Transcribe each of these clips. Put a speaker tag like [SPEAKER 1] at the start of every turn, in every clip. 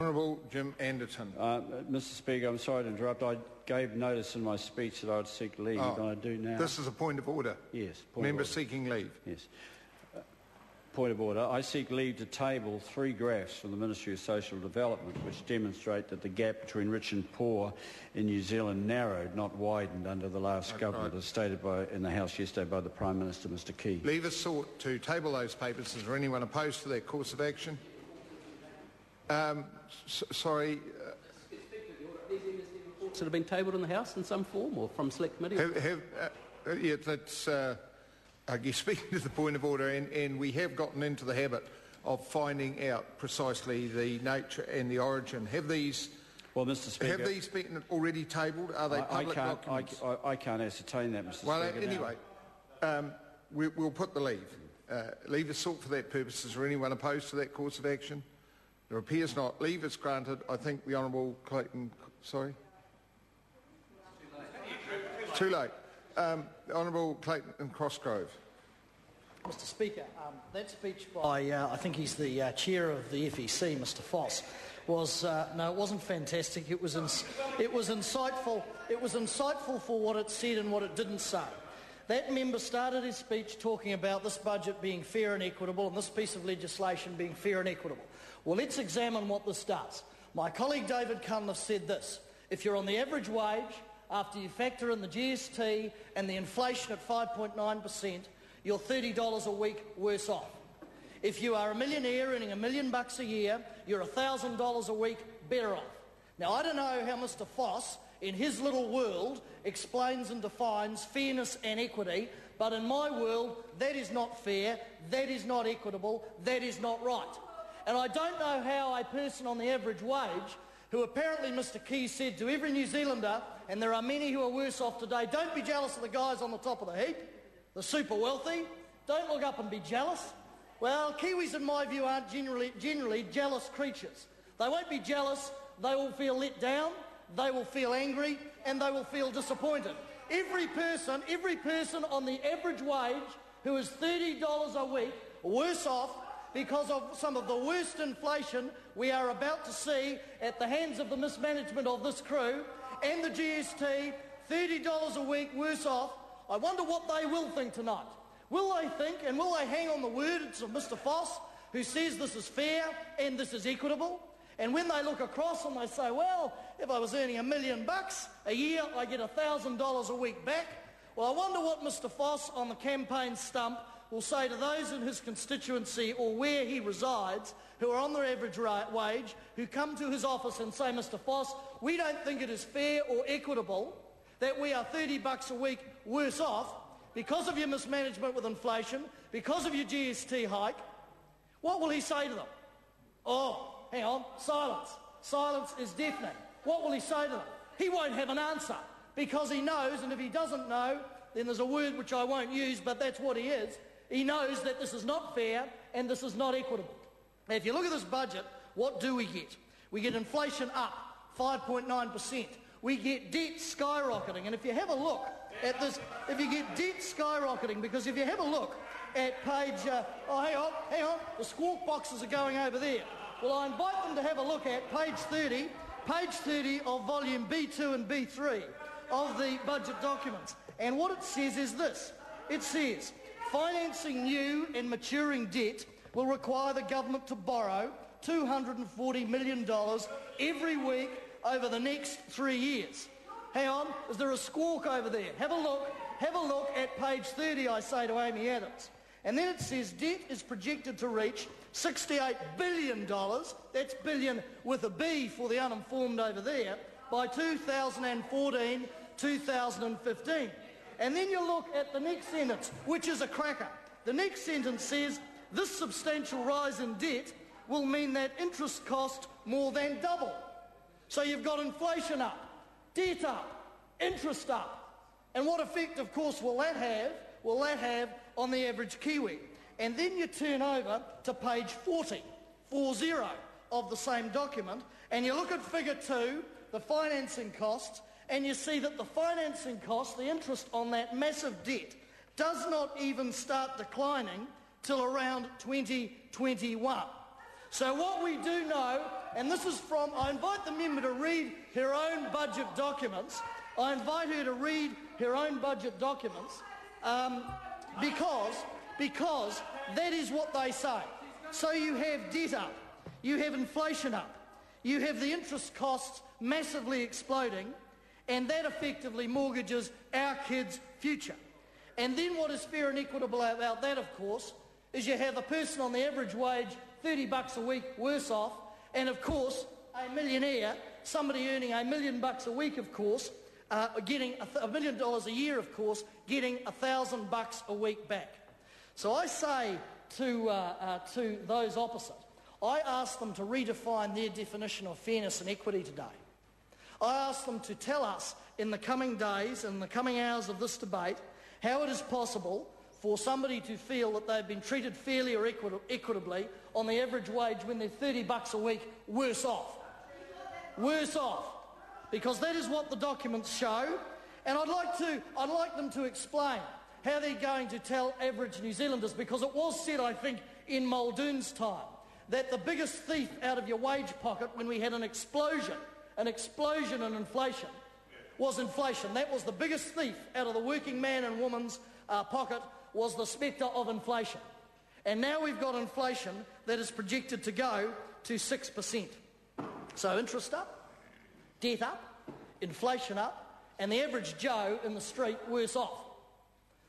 [SPEAKER 1] Honourable Jim Anderton.
[SPEAKER 2] Mr Speaker, I'm sorry to interrupt. I gave notice in my speech that I would seek leave, and I do now.
[SPEAKER 1] This is a point of order.
[SPEAKER 2] Yes.
[SPEAKER 1] Member seeking leave.
[SPEAKER 2] Yes. Point of order. I seek leave to table 3 graphs from the Ministry of Social Development which demonstrate that the gap between rich and poor in New Zealand narrowed, not widened, under the last government, as stated in the House yesterday by the Prime Minister, Mr Key.
[SPEAKER 1] Leave is sought to table those papers. Is there anyone opposed to that course of action? Sorry.
[SPEAKER 3] These MSD reports that have been tabled in the House in some form or from Select Committee?
[SPEAKER 1] Yeah, that's, I guess, speaking to the point of order, and we have gotten into the habit of finding out precisely the nature and the origin. Have these...
[SPEAKER 2] Well, Mr Speaker...
[SPEAKER 1] Have these been already tabled? Are they public documents?
[SPEAKER 2] I can't ascertain that, Mr Speaker.
[SPEAKER 1] Well, anyway, we'll put the leave. Leave is sought for that purpose. Is there anyone opposed to that course of action? There appears not. Leave is granted. I think the Honourable Clayton... Sorry? Too late. Honourable Clayton Crossgrove.
[SPEAKER 4] Mr Speaker, that speech by, I think he's the chair of the FEC, Mr Foss, was, no, it wasn't fantastic. It was insightful. It was insightful for what it said and what it didn't say. That member started his speech talking about this budget being fair and equitable and this piece of legislation being fair and equitable. Well, let's examine what this does. My colleague David Cunliffe said this: if you're on the average wage, after you factor in the GST and the inflation at 5.9%, you're $30 a week worse off. If you are a millionaire earning $1 million a year, you're $1,000 a week better off. Now, I don't know how Mr Foss, in his little world, explains and defines fairness and equity, but in my world, that is not fair, that is not equitable, that is not right. And I don't know how a person on the average wage, who apparently Mr Key said to every New Zealander, and there are many who are worse off today, don't be jealous of the guys on the top of the heap, the super wealthy, don't look up and be jealous. Well, Kiwis, in my view, aren't generally jealous creatures. They won't be jealous, they will feel let down, they will feel angry, and they will feel disappointed. Every person on the average wage who is $30 a week worse off because of some of the worst inflation we are about to see at the hands of the mismanagement of this crew and the GST, $30 a week worse off. I wonder what they will think tonight. Will they think and will they hang on the words of Mr Foss, who says this is fair and this is equitable? And when they look across and they say, well, if I was earning $1 million a year, I get $1,000 a week back. Well, I wonder what Mr Foss on the campaign stump will say to those in his constituency or where he resides who are on their average wage, who come to his office and say, Mr Foss, we don't think it is fair or equitable that we are $30 a week worse off because of your mismanagement with inflation, because of your GST hike. What will he say to them? Oh, hang on, silence. Silence is deafening. What will he say to them? He won't have an answer because he knows, and if he doesn't know, then there's a word which I won't use, but that's what he is. He knows that this is not fair and this is not equitable. Now, if you look at this budget, what do we get? We get inflation up 5.9%. We get debt skyrocketing. And if you have a look at this, if you get debt skyrocketing, because if you have a look at page... hang on, the squawk boxes are going over there. Well, I invite them to have a look at page 30 of volume B2 and B3 of the budget documents. And what it says is this. It says, financing new and maturing debt will require the government to borrow $240 million every week over the next 3 years. Hang on, is there a squawk over there? Have a look at page 30, I say to Amy Adams. And then it says debt is projected to reach $68 billion, that's billion with a B for the uninformed over there, by 2014-2015. And then you look at the next sentence, which is a cracker. The next sentence says, this substantial rise in debt will mean that interest costs more than double. So you've got inflation up, debt up, interest up. And what effect, of course, will that have on the average Kiwi? And then you turn over to page 40 of the same document, and you look at figure 2, the financing costs, and you see that the financing cost, the interest on that massive debt, does not even start declining till around 2021. So what we do know and this is from, I invite the member to read her own budget documents. I invite her to read her own budget documents because that is what they say. So you have debt up, you have inflation up, you have the interest costs massively exploding, and that effectively mortgages our kids' future. And then what is fair and equitable about that, of course, is you have a person on the average wage $30 a week worse off, and of course a millionaire, somebody earning $1 million a week, of course, getting $1 million a year, of course, getting $1,000 a week back. So I say to those opposite, I ask them to redefine their definition of fairness and equity today. I ask them to tell us in the coming days and the coming hours of this debate how it is possible for somebody to feel that they've been treated fairly or equitably on the average wage when they're $30 a week worse off. Worse off. Because that is what the documents show, and I'd like them to explain how they're going to tell average New Zealanders, because it was said, I think, in Muldoon's time, that the biggest thief out of your wage pocket when we had an explosion in inflation, was inflation. That was the biggest thief out of the working man and woman's pocket, was the spectre of inflation. And now we've got inflation that is projected to go to 6%. So interest up, debt up, inflation up, and the average Joe in the street worse off.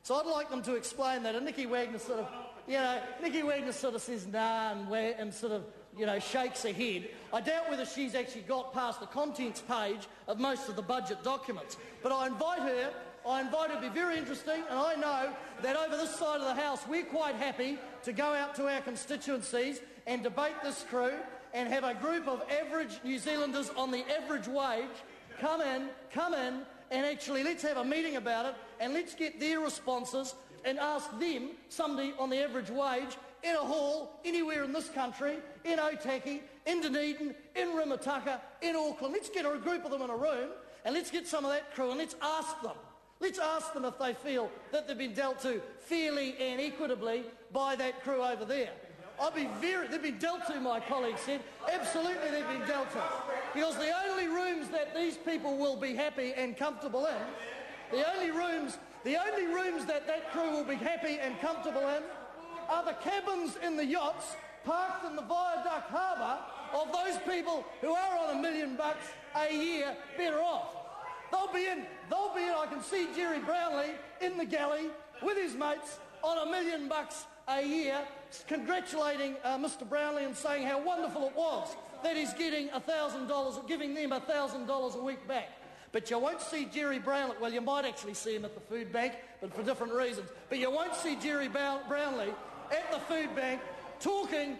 [SPEAKER 4] So I'd like them to explain that, and Nikki Wagner sort of says nah and sort of, shakes her head. I doubt whether she's actually got past the contents page of most of the budget documents. But I invite her to be very interesting, and I know that over this side of the House we're quite happy to go out to our constituencies and debate this crew and have a group of average New Zealanders on the average wage come in, and actually let's have a meeting about it, and let's get their responses and ask them, somebody on the average wage, in a hall, anywhere in this country, in Otaki, in Dunedin, in Rimutaka, in Auckland. Let's get a group of them in a room, and let's get some of that crew, and let's ask them. Let's ask them if they feel that they've been dealt to fairly and equitably by that crew over there. They've been dealt to, my colleague said. Absolutely they've been dealt to. Because the only rooms that these people will be happy and comfortable in, the only rooms that crew will be happy and comfortable in, are the cabins in the yachts parked in the Viaduct Harbour of those people who are on $1 million a year better off. They'll be in, I can see Jerry Brownlee in the galley with his mates on $1 million a year, congratulating Mr. Brownlee and saying how wonderful it was that he's getting $1,000, giving them $1,000 a week back. But you won't see Jerry Brownlee, well, you might actually see him at the food bank, but for different reasons. But you won't see Jerry Brownlee at the food bank talking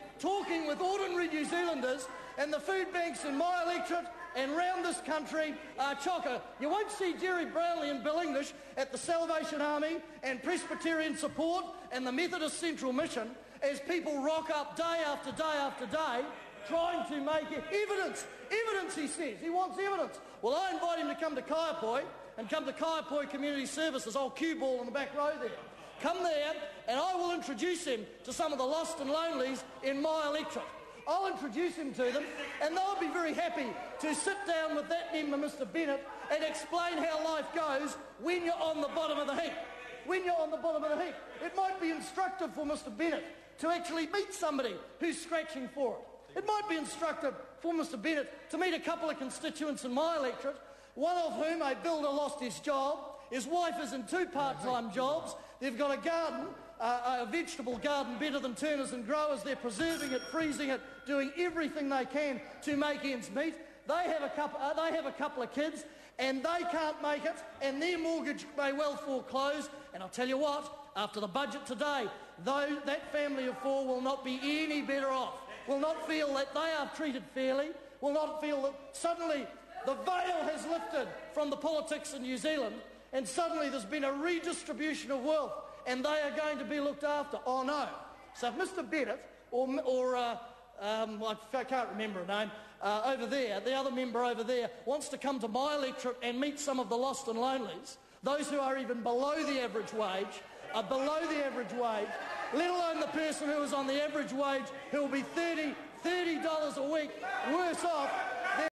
[SPEAKER 4] with ordinary New Zealanders, and the food banks in my electorate and round this country are chocker. You won't see Jerry Brownlee and Bill English at the Salvation Army and Presbyterian Support and the Methodist Central Mission as people rock up day after day after day trying to make evidence. Evidence, he says. He wants evidence. Well, I invite him to come to Kaiapoi and come to Kaiapoi Community Services, old cue ball in the back row there. Come there and I will introduce him to some of the lost and lonelies in my electorate. I'll introduce him to them, and they'll be very happy to sit down with that member, Mr. Bennett, and explain how life goes when you're on the bottom of the heap. When you're on the bottom of the heap. It might be instructive for Mr. Bennett to actually meet somebody who's scratching for it. It might be instructive for Mr. Bennett to meet a couple of constituents in my electorate, one of whom, a builder, lost his job. His wife is in 2 part-time jobs. They've got a garden, a vegetable garden better than Turners and Growers. They're preserving it, freezing it, doing everything they can to make ends meet. They have a couple of kids, and they can't make it, and their mortgage may well foreclose. And I'll tell you what, after the budget today, though that family of 4 will not be any better off, will not feel that they are treated fairly, will not feel that suddenly the veil has lifted from the politics in New Zealand, and suddenly there's been a redistribution of wealth, and they are going to be looked after. Oh no. So if Mr. Bennett I can't remember her name, over there, the other member over there, wants to come to my electorate and meet some of the lost and lonelies, those who are even below the average wage, let alone the person who is on the average wage who will be $30,000, $30 a week worse off